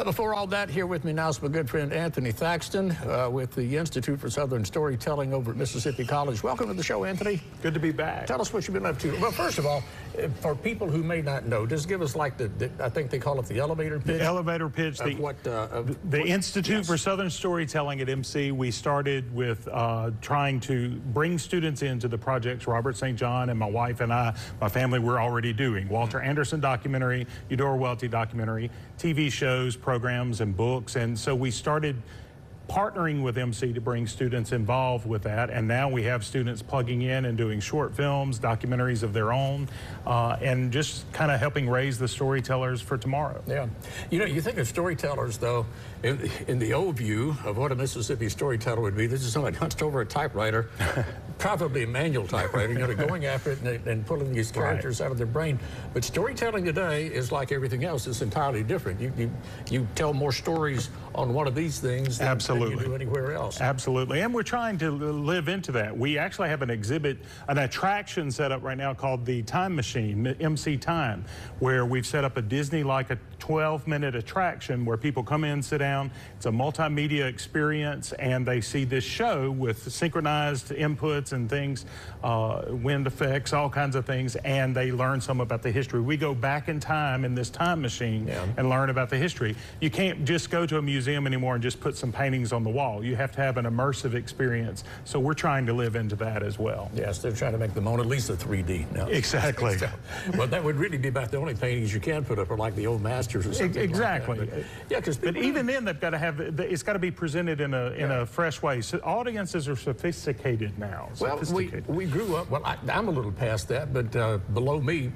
Before all that, here with me now is my good friend Anthony Thaxton with the Institute for Southern Storytelling over at Mississippi College. Welcome to the show, Anthony. Good to be back. Tell us what you've been up to. Well, first of all, for people who may not know, just give us like I think they call it the elevator pitch. The elevator pitch. The Institute for Southern Storytelling at MC, we started with trying to bring students into the projects Robert St. John and my wife and I, my family, were already doing. Walter Anderson documentary, Eudora Welty documentary, TV shows, programs, and books. And so we started partnering with MC to bring students involved with that, and now we have students plugging in and doing short films, documentaries of their own, and just kind of helping raise the storytellers for tomorrow. Yeah. You know, you think of storytellers, though, in the old view of what a Mississippi storyteller would be, this is somebody hunched over a typewriter, probably a manual typewriter, you know, going after it and pulling these characters out of their brain. But storytelling today is like everything else. It's entirely different. You tell more stories on one of these things than you do anywhere else. Absolutely. And we're trying to live into that. We actually have an exhibit, an attraction set up right now called the Time Machine, MC Time, where we've set up a Disney-like a 12-minute attraction where people come in, sit down. It's a multimedia experience, and they see this show with synchronized inputs and things, wind effects, all kinds of things, and they learn some about the history. We go back in time in this time machine and learn about the history. You can't just go to a museum anymore and just put some paintings on the wall. You have to have an immersive experience. So we're trying to live into that as well. Yes, they're trying to make the Mona Lisa 3D now. Exactly. Well, that would really be about the only paintings you can put up are like the old masters or something. Exactly. Like that. Yeah, but even then, they've got to have, it's got to be presented in a fresh way. So audiences are sophisticated now. Well, we grew up, well, I'm a little past that, but below me,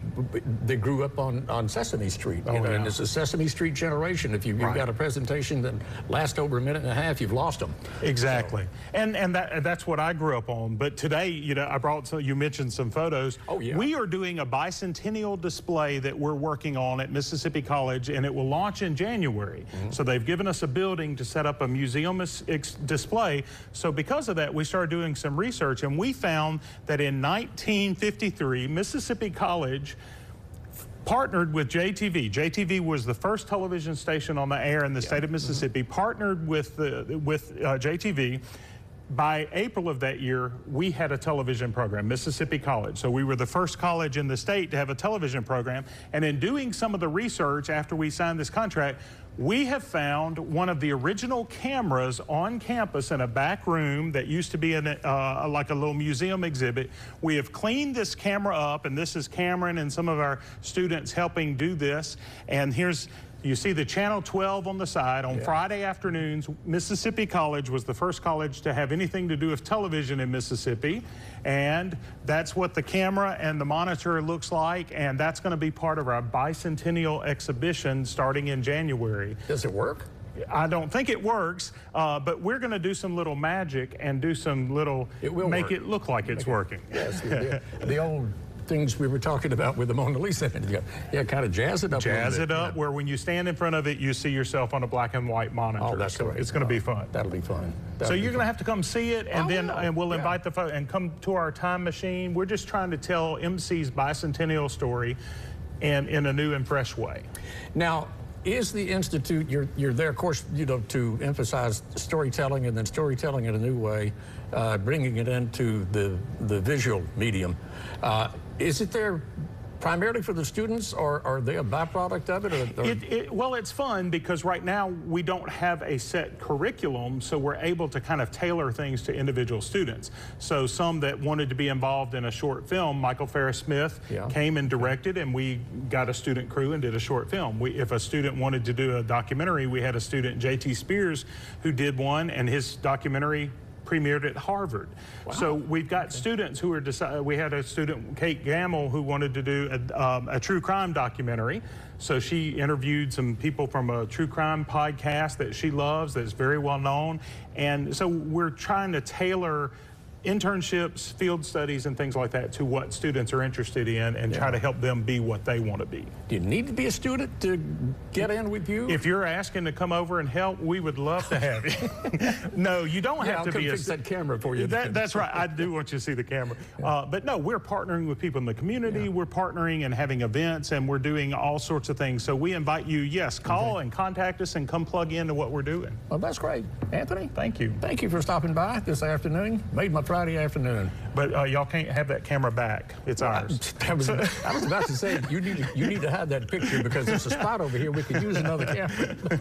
they grew up on Sesame Street. You know, and it's a Sesame Street generation. If you've got a presentation that lasts over a minute and a half, you've lost them. Exactly. So. And that's what I grew up on. But today, you know, you mentioned some photos. Oh, yeah. We are doing a bicentennial display that we're working on at Mississippi College, and it will launch in January. So they've given us a building to set up a museum display. So because of that, we started doing some research, and we found that in 1953, Mississippi College partnered with JTV. JTV was the first television station on the air in the state of Mississippi, partnered with JTV. By April of that year, we had a television program, Mississippi College. So we were the first college in the state to have a television program. And in doing some of the research after we signed this contract, we have found one of the original cameras on campus in a back room that used to be in like a little museum exhibit. We have cleaned this camera up, and this is Cameron and some of our students helping do this. And you see the Channel 12 on the side. On Friday afternoons, Mississippi College was the first college to have anything to do with television in Mississippi. And that's what the camera and the monitor looks like. And that's going to be part of our bicentennial exhibition starting in January. Does it work? I don't think it works, but we're going to do some little magic and do some little, make it look like it's working. Yes, the old things we were talking about with the Mona Lisa. Yeah, kind of jazz it up. Jazz it up, where when you stand in front of it, you see yourself on a black and white monitor. Oh, that's great. It's going to be fun. That'll be fun. So you're going to have to come see it, and and we'll invite the folks and come to our time machine. We're just trying to tell MC's bicentennial story and in a new and fresh way. Now, is the Institute, you're there, of course, you know, to emphasize storytelling and then storytelling in a new way, bringing it into the visual medium. Is it there primarily for the students, or are they a byproduct of it? Well, it's fun because right now we don't have a set curriculum, so we're able to kind of tailor things to individual students. So some that wanted to be involved in a short film, Michael Ferris Smith came and directed, and we got a student crew and did a short film. If a student wanted to do a documentary, we had a student, J.T. Spears, who did one, and his documentary premiered at Harvard. Wow. So we've got students who are we had a student, Kate Gamble, who wanted to do a true crime documentary. So she interviewed some people from a true crime podcast that she loves, that's very well known. And so we're trying to tailor internships, field studies, and things like that to what students are interested in and try to help them be what they want to be. Do you need to be a student to get in with you? If you're asking to come over and help, we would love to have you. No, you don't have to be fix that camera for you. That's right. I do want you to see the camera. But no, we're partnering with people in the community. We're partnering and having events, and we're doing all sorts of things. So we invite you, yes, call and contact us and come plug into what we're doing. Well, that's great. Anthony? Thank you. Thank you for stopping by this afternoon. Made my Friday afternoon. But y'all can't have that camera back. It's ours. I was about to say, you need to have that picture because there's a spot over here we could use another camera.